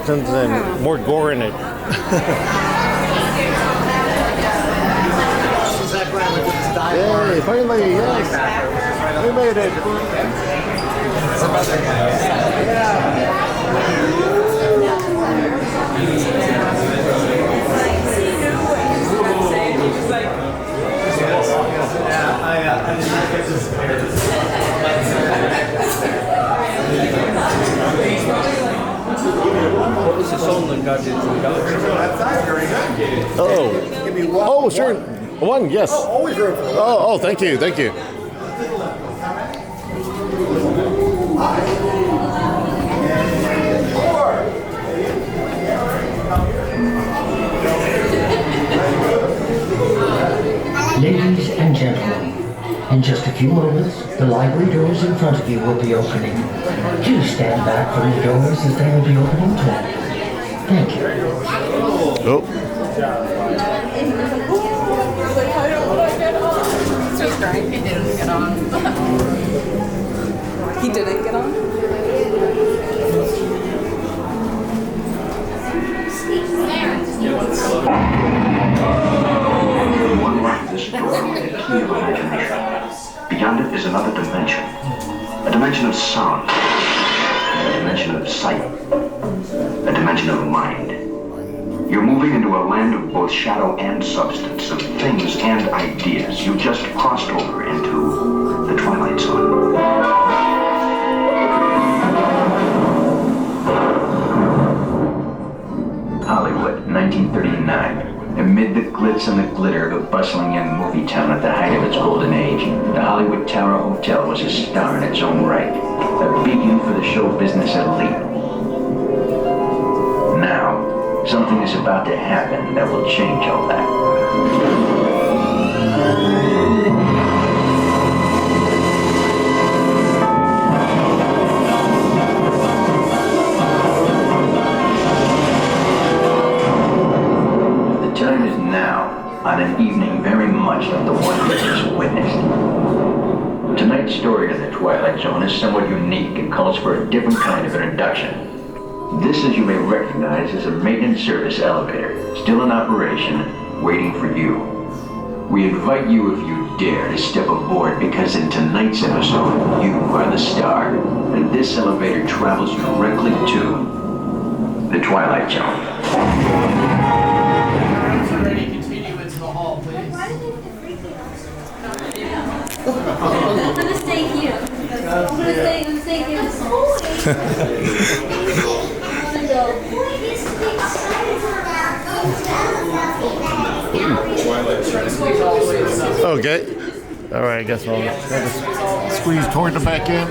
skeletons and more gore in it. Yay, finally, yes. We made it. What was the song that got into the galaxy? Oh, sure. One, yes. Always room for Oh, thank you, thank you. Ladies and gentlemen, in just a few moments, the library doors in front of you will be opening. Please stand back from the doors as they will be opening too. Thank you. Oh. He didn't get on. He didn't get on? One light this door with a key of imagination. Beyond it is another dimension. A dimension of sound. A dimension of sight. A dimension of mind. You're moving into a land of both shadow and substance, of things and ideas. You just crossed over into the Twilight Zone. Hollywood, 1939. Amid the glitz and the glitter of a bustling young movie town at the height of its golden age, the Hollywood Tower Hotel was a star in its own right, a beacon for the show business elite. Now, something is about to happen that will change all that. The time is now, on an evening very much like the one we just witnessed. Tonight's story of the Twilight Zone is somewhat unique and calls for a different kind of introduction. This, as you may recognize, is a maintenance service elevator, still in operation, waiting for you. We invite you, if you dare, to step aboard because in tonight's episode, you are the star, and this elevator travels directly to the Twilight Zone. Ready to continue into the hall, please. Why did they have to freak me out? I'm gonna stay here. I'm gonna stay here. Okay. All right, I guess I'll have to squeeze toward the back end.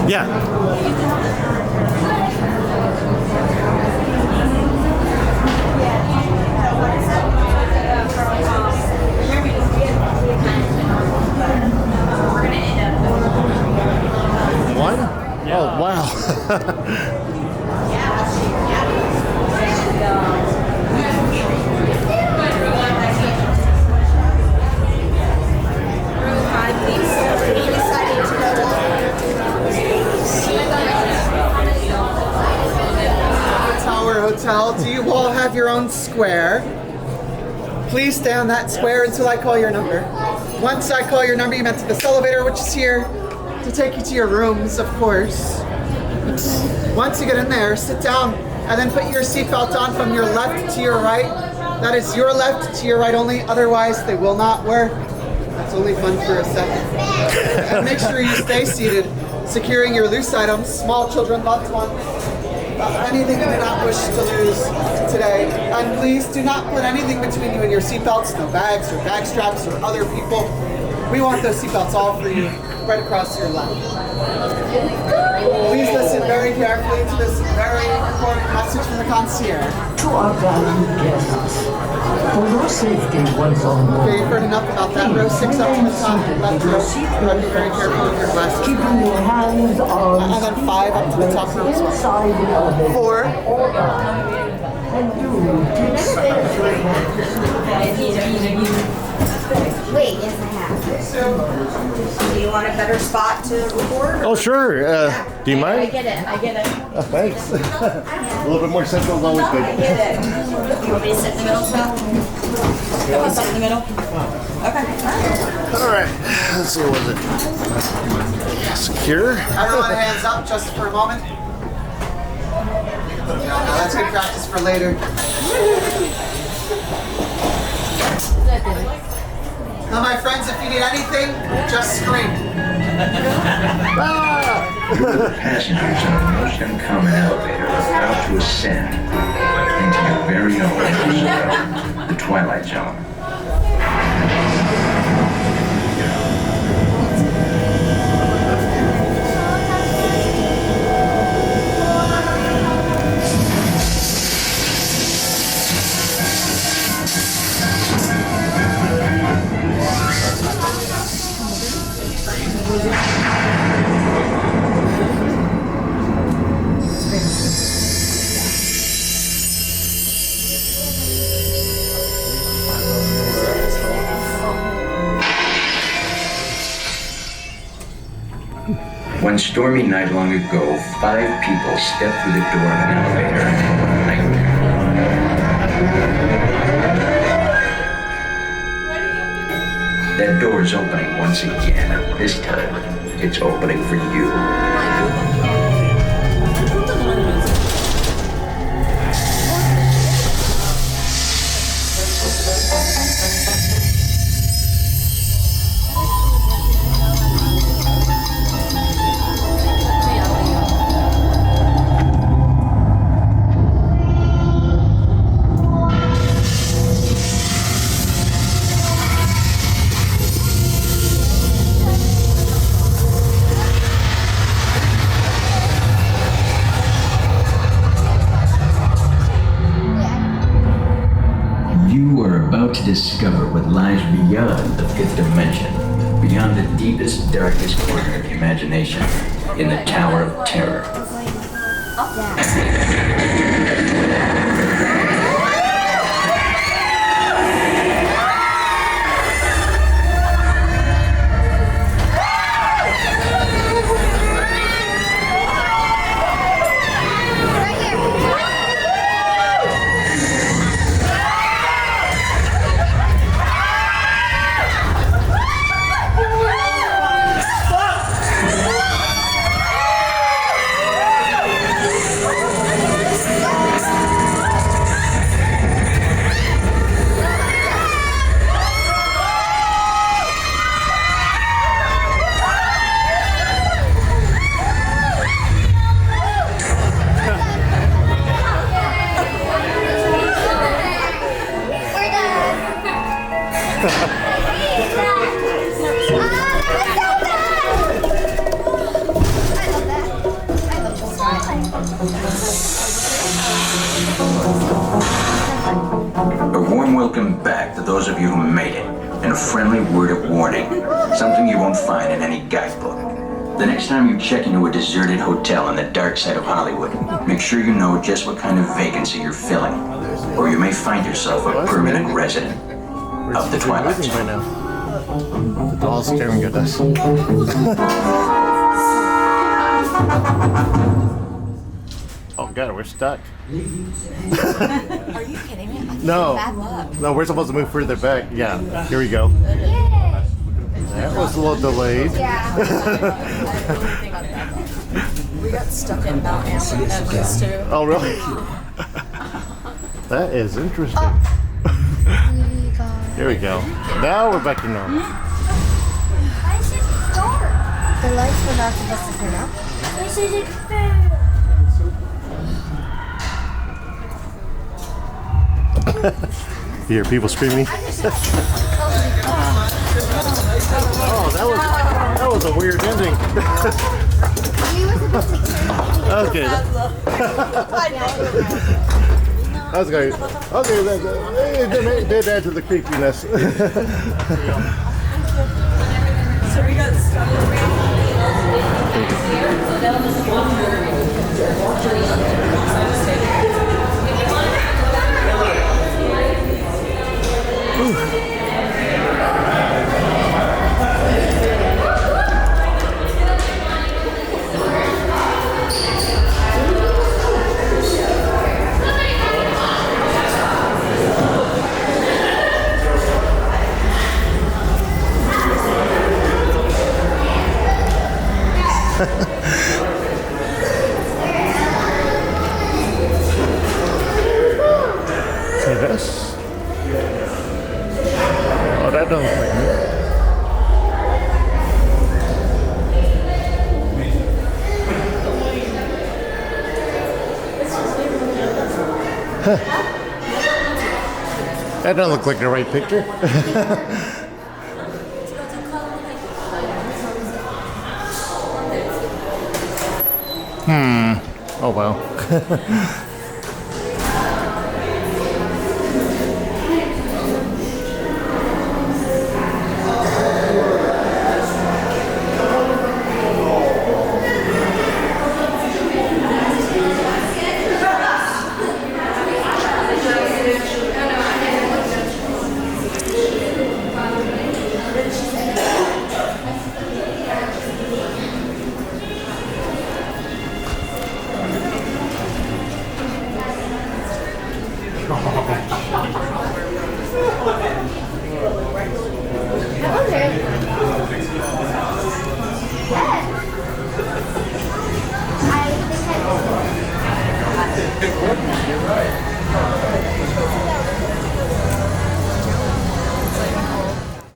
Yeah. One? Oh, wow. Tower Hotel, do you all have your own square? Please stay on that square until I call your number. Once I call your number, you enter this elevator, which is here to take you to your rooms, of course. Once you get in there, sit down and then put your seatbelt on from your left to your right. That is your left to your right only, otherwise they will not work. That's only fun for a second. And make sure you stay seated, securing your loose items, small children, loved ones, anything you do not wish to lose today. And please do not put anything between you and your seatbelts, no bags or bag straps or other people. We want those seatbelts all for you, right across your lap. Please listen very carefully to this very important message from the concierge. To our valued guests, for your safety once on board. Okay, you've heard enough about that. Row 6 up to the top, left row. I'll be very careful with your glasses. Keeping your hands, arms, And then 5 up to the top row as well. inside the elevator. 4. And do Wait, yes I have. too. Do you want a better spot to record? Oh, sure. Do you I mind? get it. I get it. Oh, thanks. A little bit more central is always I good. get it. You want me to sit in the middle, Scott? You want to sit in the middle? Okay. All right. Let's see. Was it secure? Everyone hands up just for a moment. No, that's good practice for later. Now, my friends, if you need anything, just scream. Passengers on a most uncommon elevator are about to ascend into your very own entry zone, the Twilight Zone. One stormy night long ago, 5 people stepped through the door of an elevator one night. That door is opening once again, and this time, it's opening for you. To discover what lies beyond the 5th dimension, beyond the deepest, darkest corner of the imagination, in the Tower of Terror. A warm welcome back to those of you who made it, and a friendly word of warning, something you won't find in any guidebook. The next time you check into a deserted hotel on the dark side of Hollywood, make sure you know just what kind of vacancy you're filling, or you may find yourself a permanent resident of the Twilight Right Zone. now. The doll's staring at us. Oh god, we're stuck. Are you kidding me? No. Bad luck. No, we're supposed to move further back. Yeah, here we go. That was a little delayed. We got stuck in Mount Everest too. Oh, really? That is interesting. Here we go. Now we're back to normal. Why is it dark? The lights were about to disappear now. This isn't fair. You hear people screaming? Oh, that was a weird ending. Okay. I was going. Okay, it did add to the creepiness. So we got stuck. Oh, that doesn't look like me. That doesn't look like the right picture. Oh well.